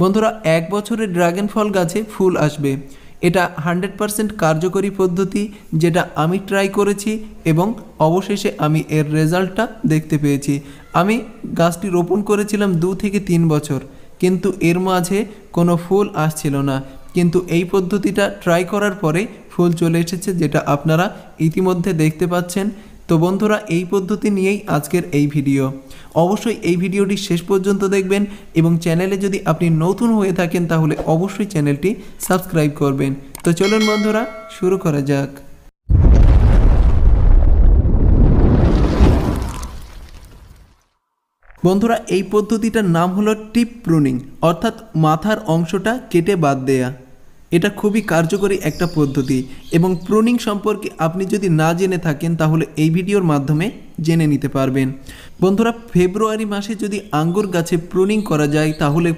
বন্ধুরা, 1 বছরে ড্রাগন ফল গাছে ফুল আসবে। এটা 100% কার্যকরী পদ্ধতি, যেটা আমি ট্রাই করেছি এবং অবশেষে আমি এর রেজাল্টটা দেখতে পেয়েছি। আমি গাছটি রোপণ করেছিলাম 2 থেকে 3 বছর, কিন্তু এর মাঝে কোনো ফুল আসছিল না। কিন্তু এই পদ্ধতিটা ট্রাই করার পরেই ফুল চলে এসেছে, যেটা আপনারা ইতিমধ্যে দেখতে পাচ্ছেন। তো বন্ধুরা, এই পদ্ধতি নিয়েই আজকের এই ভিডিও। অবশ্যই এই ভিডিওটি শেষ পর্যন্ত দেখবেন এবং চ্যানেলে যদি আপনি নতুন হয়ে থাকেন তাহলে অবশ্যই চ্যানেলটি সাবস্ক্রাইব করবেন। তো চলুন বন্ধুরা, শুরু করা যাক। বন্ধুরা, এই পদ্ধতিটার নাম হলো টিপ প্রুনিং, অর্থাৎ মাথার অংশটা কেটে বাদ দেয়া। এটা খুবই কার্যকরী একটা পদ্ধতি এবং প্রুনিং সম্পর্কে আপনি যদি না জেনে থাকেন তাহলে এই ভিডিওর মাধ্যমে জেনে নিতে পারবেন। বন্ধুরা, ফেব্রুয়ারি মাসে যদি আঙ্গুর গাছে প্রুনিং করা যায় তাহলে